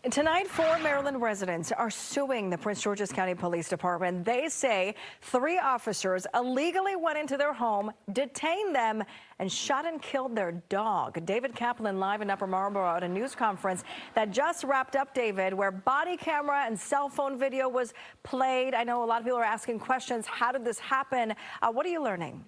Tonight, 4 Maryland residents are suing the Prince George's County Police Department. They say 3 officers illegally went into their home, detained them, and shot and killed their dog. David Kaplan live in Upper Marlboro at a news conference that just wrapped up, David, where body camera and cell phone video was played. I know a lot of people are asking questions. How did this happen? What are you learning?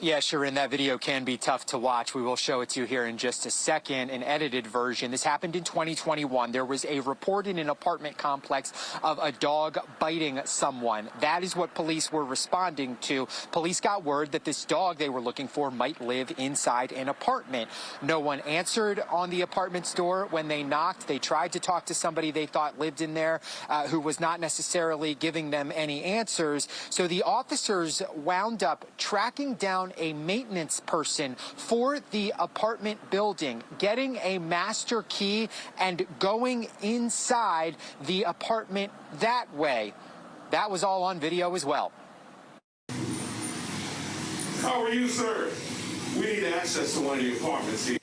Yeah, Sharon, that video can be tough to watch. We will show it to you here in just a second, an edited version. This happened in 2021. There was a report in an apartment complex of a dog biting someone. That is what police were responding to. Police got word that this dog they were looking for might live inside an apartment. No one answered on the apartment's door when they knocked. They tried to talk to somebody they thought lived in there who was not necessarily giving them any answers. So the officers wound up tracking down a maintenance person for the apartment building, getting a master key and going inside the apartment that way. That was all on video as well. How are you, sir? We need access to one of the apartments here.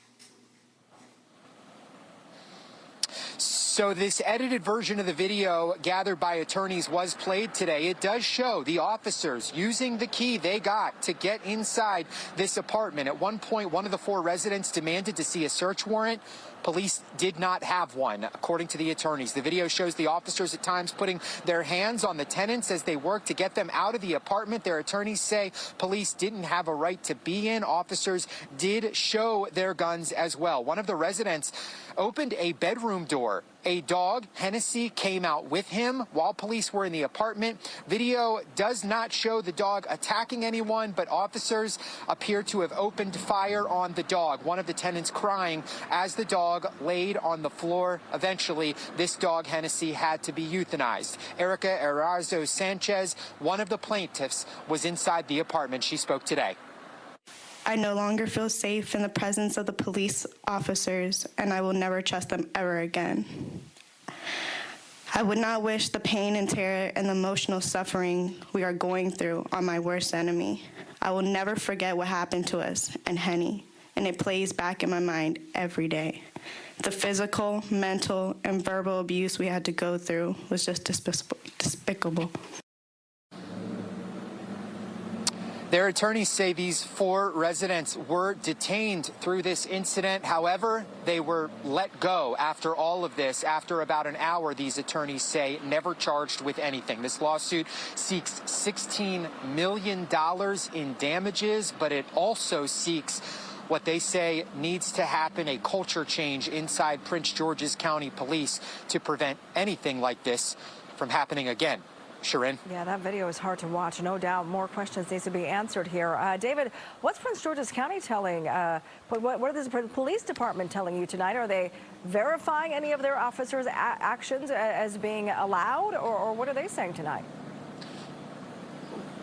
So this edited version of the video gathered by attorneys was played today. It does show the officers using the key they got to get inside this apartment. At one point, one of the 4 residents demanded to see a search warrant. Police did not have one, according to the attorneys. The video shows the officers at times putting their hands on the tenants as they work to get them out of the apartment. Their attorneys say police didn't have a right to be in. Officers did show their guns as well. One of the residents opened a bedroom door. A dog, Hennessy, came out with him while police were in the apartment. Video does not show the dog attacking anyone, but officers appear to have opened fire on the dog. One of the tenants crying as the dog laid on the floor. Eventually, this dog, Hennessy, had to be euthanized. Erica Erazo Sanchez, one of the plaintiffs, was inside the apartment. She spoke today. I no longer feel safe in the presence of the police officers, and I will never trust them ever again. I would not wish the pain and terror and the emotional suffering we are going through on my worst enemy. I will never forget what happened to us and Henny, and it plays back in my mind every day. The physical, mental, and verbal abuse we had to go through was just despicable. Their attorneys say these 4 residents were detained through this incident. However, they were let go after all of this. After about an hour, these attorneys say, never charged with anything. This lawsuit seeks $16 million in damages, but it also seeks what they say needs to happen, a culture change inside Prince George's County Police to prevent anything like this from happening again. Sharon? Yeah, that video is hard to watch. No doubt more questions need to be answered here. David, what's Prince George's County telling? What is the police department telling you tonight? Are they verifying any of their officers' actions as being allowed, or what are they saying tonight?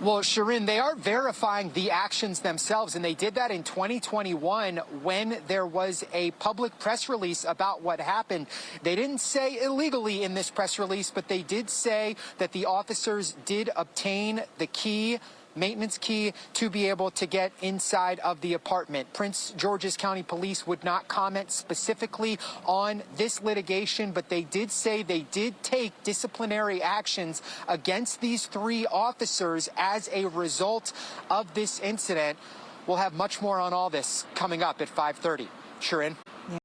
Well, Sharon, they are verifying the actions themselves, and they did that in 2021 when there was a public press release about what happened. They didn't say illegally in this press release, but they did say that the officers did obtain the key, maintenance key, to be able to get inside of the apartment. Prince George's County Police would not comment specifically on this litigation, but they did say they did take disciplinary actions against these 3 officers as a result of this incident. We'll have much more on all this coming up at 5:30. Sharon?